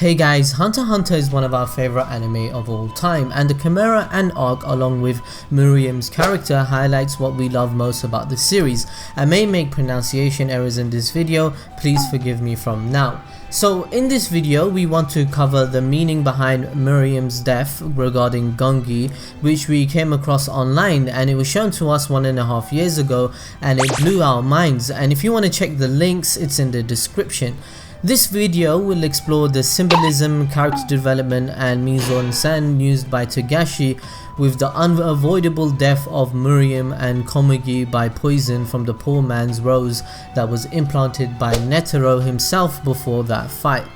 Hey guys, Hunter x Hunter is one of our favorite anime of all time, and the Chimera Ant arc along with Meruem's character highlights what we love most about the series. I may make pronunciation errors in this video, please forgive me from now. So in this video we want to cover the meaning behind Meruem's death regarding Gungi, which we came across online, and it was shown to us 1.5 years ago and it blew our minds, and if you want to check the links, it's in the description. This video will explore the symbolism, character development and mise en scène used by Togashi with the unavoidable death of Meruem and Komugi by poison from the poor man's rose that was implanted by Netero himself before that fight.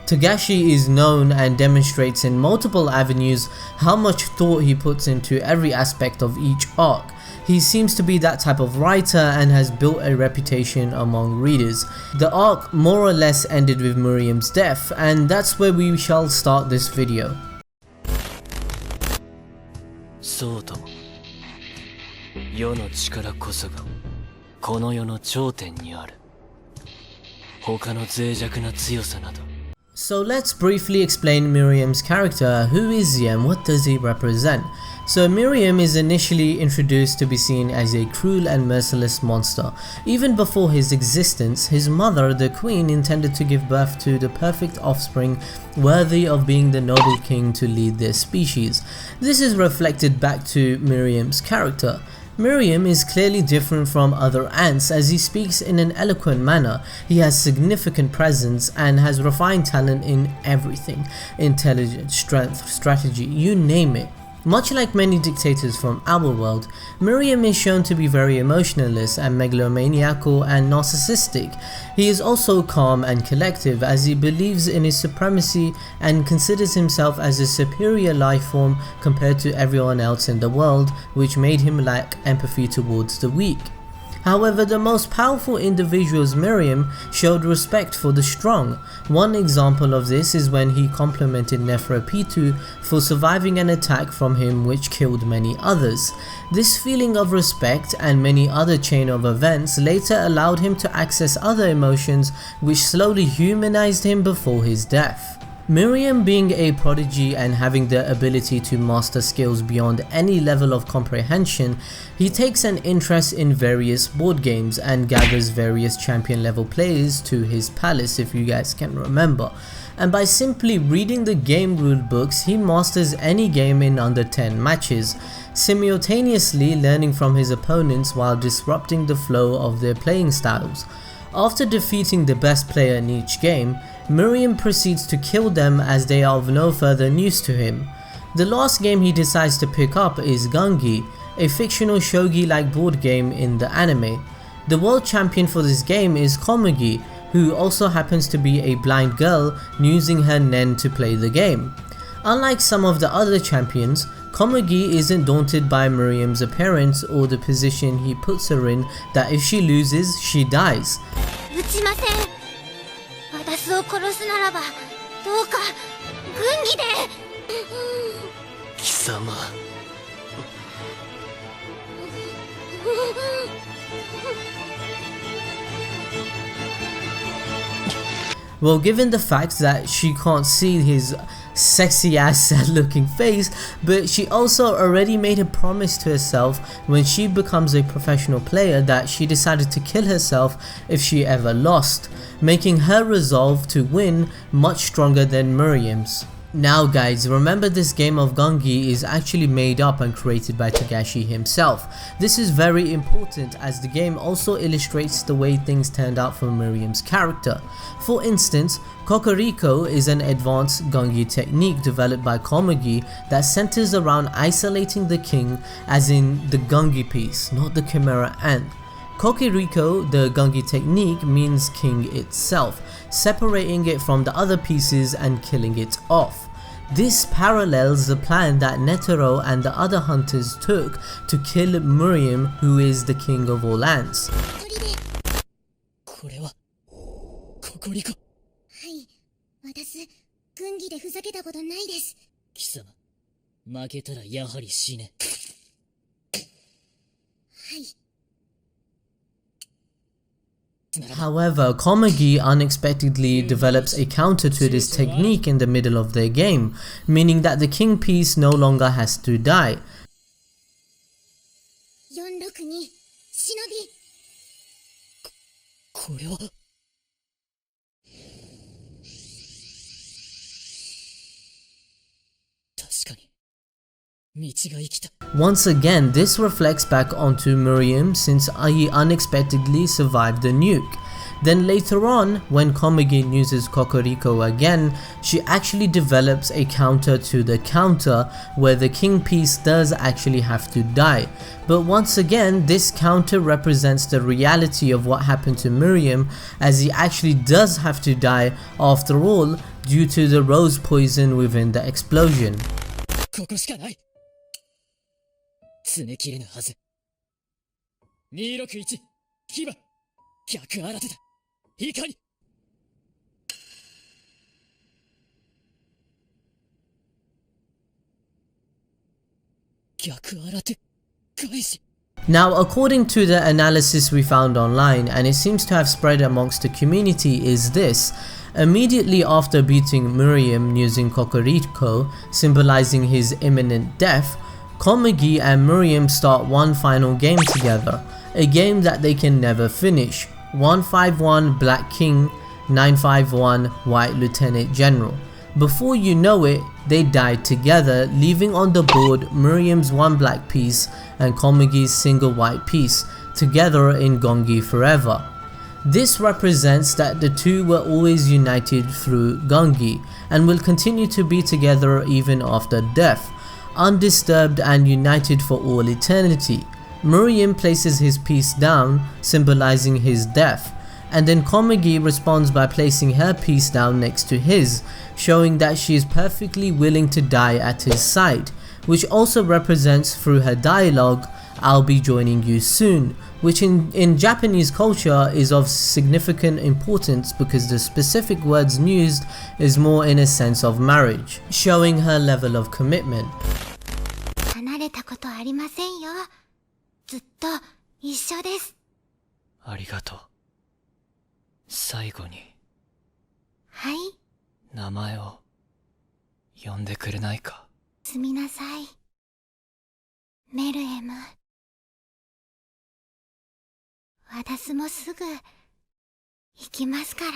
Togashi is known and demonstrates in multiple avenues how much thought he puts into every aspect of each arc. He seems to be that type of writer and has built a reputation among readers. The arc more or less ended with Meruem's death, and that's where we shall start this video. そうとも世の力こそがこの世の頂点にある。他の脆弱な強さなど。 So let's briefly explain Meruem's character. Who is he and what does he represent? So Meruem is initially introduced to be seen as a cruel and merciless monster. Even before his existence, his mother, the queen, intended to give birth to the perfect offspring worthy of being the noble king to lead their species. This is reflected back to Meruem's character. Meruem is clearly different from other ants as he speaks in an eloquent manner. He has significant presence and has refined talent in everything: intelligence, strength, strategy, you name it. Much like many dictators from our world, Meruem is shown to be very emotionless and megalomaniacal and narcissistic. He is also calm and collective as he believes in his supremacy and considers himself as a superior life form compared to everyone else in the world, which made him lack empathy towards the weak. However, the most powerful individuals, Meruem, showed respect for the strong. One example of this is when he complimented Netero for surviving an attack from him which killed many others. This feeling of respect and many other chain of events later allowed him to access other emotions which slowly humanized him before his death. Meruem being a prodigy and having the ability to master skills beyond any level of comprehension, he takes an interest in various board games and gathers various champion level players to his palace, if you guys can remember. And by simply reading the game rule books, he masters any game in under 10 matches, simultaneously learning from his opponents while disrupting the flow of their playing styles. After defeating the best player in each game, Meruem proceeds to kill them as they are of no further use to him. The last game he decides to pick up is Gungi, a fictional shogi-like board game in the anime. The world champion for this game is Komugi, who also happens to be a blind girl using her nen to play the game. Unlike some of the other champions, Komugi isn't daunted by Meruem's appearance or the position he puts her in, that if she loses, she dies. Well, given the fact that she can't see his sexy ass sad looking face, but she also already made a promise to herself when she becomes a professional player that she decided to kill herself if she ever lost, making her resolve to win much stronger than Meruem's. Now guys, remember this game of Gungi is actually made up and created by Togashi himself. This is very important as the game also illustrates the way things turned out for Meruem's character. For instance, Kokoriko is an advanced Gungi technique developed by Komugi that centers around isolating the king, as in the Gungi piece, not the Chimera Ant. Kokoriko, the Gungi technique, means king itself, separating it from the other pieces and killing it off. This parallels the plan that Netero and the other hunters took to kill Meruem, who is the king of all ants. However, Komugi unexpectedly develops a counter to this technique in the middle of their game, meaning that the king piece no longer has to die. 462忍びこれは確かに Once again, this reflects back onto Mereum since he unexpectedly survived the nuke. Then later on, when Komugi uses Kokoriko again, she actually develops a counter to the counter where the king piece does actually have to die. But once again, this counter represents the reality of what happened to Mereum, as he actually does have to die after all due to the rose poison within the explosion. 詰め切れぬはず。261牙逆新手だ。いかに逆新手返し。 Now, according to the analysis we found online, and it seems to have spread amongst the community, is this: immediately after beating Mereum using Kokoriko, symbolizing his imminent death, Komugi and Mereum start one final game together, a game that they can never finish. 151 Black King, 951 White Lieutenant General. Before you know it, they died together, leaving on the board Mereum's one black piece and Komugi's single white piece, together in Gungi forever. This represents that the two were always united through Gungi, and will continue to be together even after death, undisturbed and united for all eternity. Mereum places his piece down, symbolizing his death, and then Komugi responds by placing her piece down next to his, showing that she is perfectly willing to die at his side, which also represents through her dialogue, "I'll be joining you soon," which in Japanese culture is of significant importance because the specific words used is more in a sense of marriage, showing her level of commitment. 離れたことありませんよ。ずっと一緒です。ありがとう。最後に。はい。名前を呼んでくれないか。すみなさい。メルエム。私もすぐ行きますから。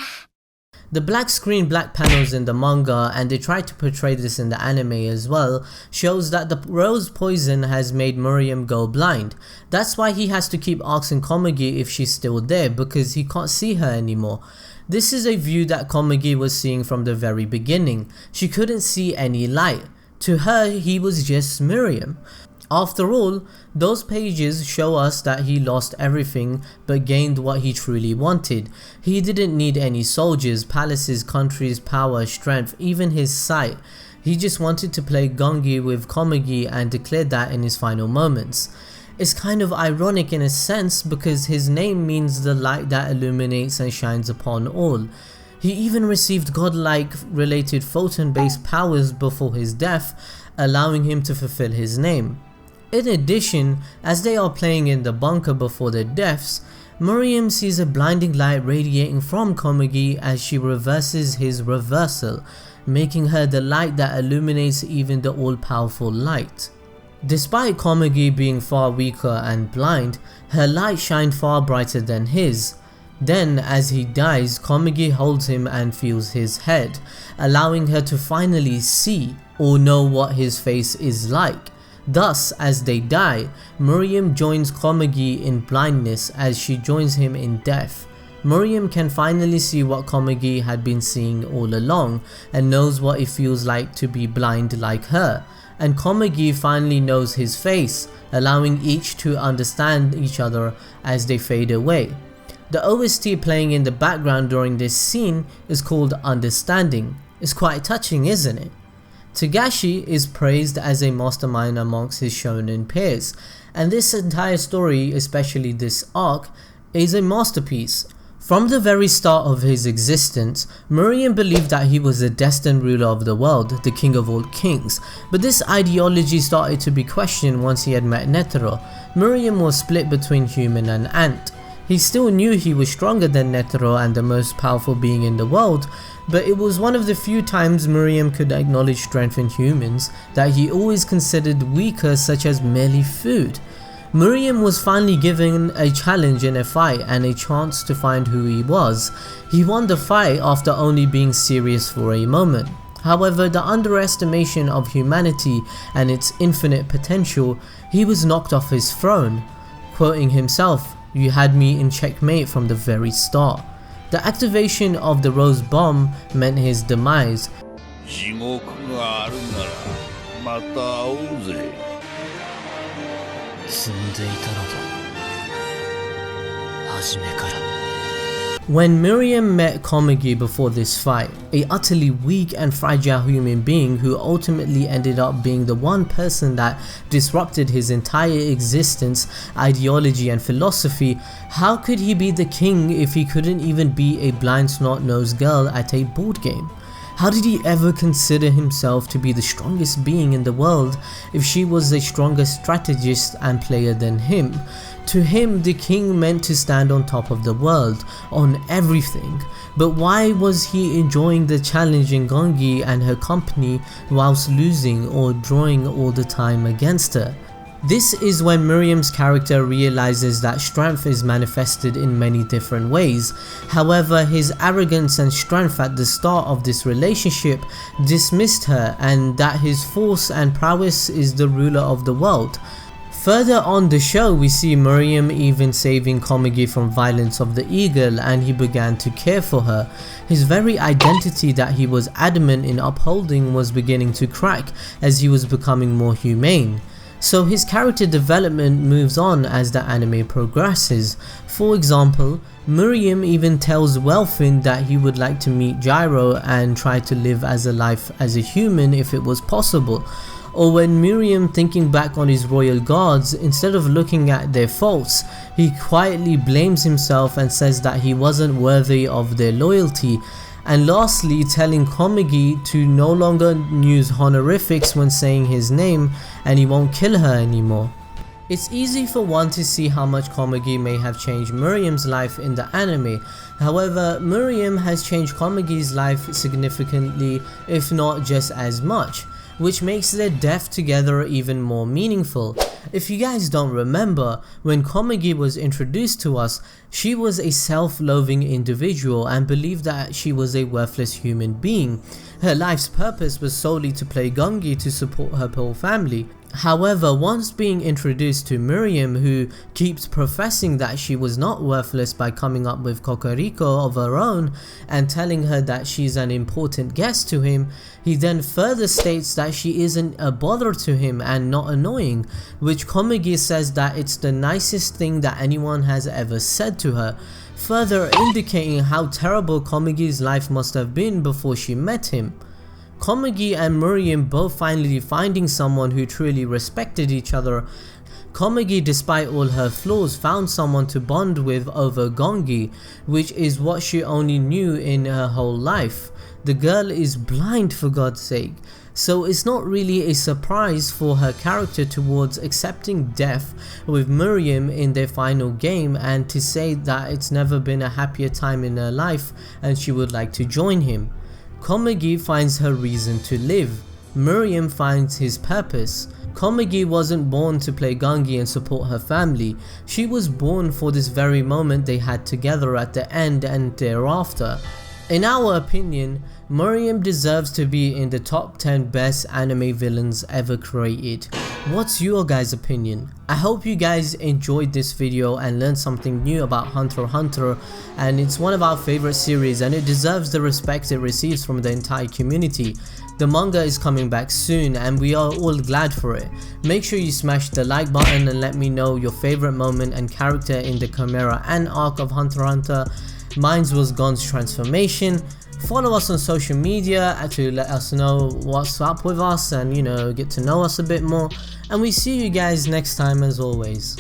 The black screen, black panels in the manga, and they try to portray this in the anime as well, shows that the rose poison has made Meruem go blind. That's why he has to keep asking Komugi if she's still there, because he can't see her anymore. This is a view that Komugi was seeing from the very beginning. She couldn't see any light. To her, he was just Meruem. After all, those pages show us that he lost everything but gained what he truly wanted. He didn't need any soldiers, palaces, countries, power, strength, even his sight. He just wanted to play Gungi with Komugi and declared that in his final moments. It's kind of ironic in a sense because his name means the light that illuminates and shines upon all. He even received godlike related photon-based powers before his death, allowing him to fulfill his name. In addition, as they are playing in the bunker before their deaths, Meruem sees a blinding light radiating from Komugi as she reverses his reversal, making her the light that illuminates even the all-powerful light. Despite Komugi being far weaker and blind, her light shined far brighter than his. Then, as he dies, Komugi holds him and feels his head, allowing her to finally see or know what his face is like. Thus, as they die, Meruem joins Komugi in blindness as she joins him in death. Meruem can finally see what Komugi had been seeing all along and knows what it feels like to be blind like her, and Komugi finally knows his face, allowing each to understand each other as they fade away. The OST playing in the background during this scene is called Understanding. It's quite touching, isn't it? Togashi is praised as a mastermind amongst his shonen peers, and this entire story, especially this arc, is a masterpiece. From the very start of his existence, Meruem believed that he was the destined ruler of the world, the king of all kings, but this ideology started to be questioned once he had met Netero. Meruem was split between human and ant. He still knew he was stronger than Netero and the most powerful being in the world, but it was one of the few times Meruem could acknowledge strength in humans that he always considered weaker, such as merely food. Meruem was finally given a challenge in a fight and a chance to find who he was. He won the fight after only being serious for a moment. However, the underestimation of humanity and its infinite potential, he was knocked off his throne. Quoting himself, "You had me in checkmate from the very start." The activation of the Rose Bomb meant his demise. 地獄があるならまた会おうぜ。積んでいたのだ。初めから。When Meruem met Komugi before this fight, a utterly weak and fragile human being who ultimately ended up being the one person that disrupted his entire existence, ideology and philosophy, how could he be the king if he couldn't even be a blind snot-nosed girl at a board game? How did he ever consider himself to be the strongest being in the world if she was a stronger strategist and player than him? To him, the king meant to stand on top of the world, on everything. But why was he enjoying the challenge in Gungi and her company whilst losing or drawing all the time against her? This is when Meruem's character realizes that strength is manifested in many different ways. However, his arrogance and strength at the start of this relationship dismissed her, and that his force and prowess is the ruler of the world. Further on the show, we see Meruem even saving Komugi from violence of the eagle, and he began to care for her. His very identity that he was adamant in upholding was beginning to crack as he was becoming more humane. So his character development moves on as the anime progresses. For example, Meruem even tells Welfin that he would like to meet Gyro and try to live as a life as a human if it was possible. Or when Meruem, thinking back on his royal guards, instead of looking at their faults, he quietly blames himself and says that he wasn't worthy of their loyalty. And lastly, telling Komugi to no longer use honorifics when saying his name and he won't kill her anymore. It's easy for one to see how much Komugi may have changed Meruem's life in the anime. However, Meruem has changed Komugi's life significantly, if not just as much, which makes their death together even more meaningful. If you guys don't remember, when Komugi was introduced to us, she was a self-loathing individual and believed that she was a worthless human being. Her life's purpose was solely to play Gungi to support her poor family. However, once being introduced to Meruem, who keeps professing that she was not worthless by coming up with Kokoriko of her own and telling her that she's an important guest to him, he then further states that she isn't a bother to him and not annoying, which Komugi says that it's the nicest thing that anyone has ever said to her, further indicating how terrible Komugi's life must have been before she met him. Komugi and Meruem both finally finding someone who truly respected each other. Komugi, despite all her flaws, found someone to bond with over Gungi, which is what she only knew in her whole life. The girl is blind, for God's sake, so it's not really a surprise for her character towards accepting death with Meruem in their final game and to say that it's never been a happier time in her life and she would like to join him. Komugi finds her reason to live. Meruem finds his purpose. Komugi wasn't born to play Gungi and support her family. She was born for this very moment they had together at the end and thereafter. In our opinion, Meruem deserves to be in the top 10 best anime villains ever created. What's your guys' opinion? I hope you guys enjoyed this video and learned something new about Hunter x Hunter, and it's one of our favorite series and it deserves the respect it receives from the entire community. The manga is coming back soon and we are all glad for it. Make sure you smash the like button and let me know your favorite moment and character in the Chimera Ant arc of Hunter x Hunter. Mine was Gon's transformation. Follow us on social media to let us know what's up with us and, you know, get to know us a bit more. And we see you guys next time as always.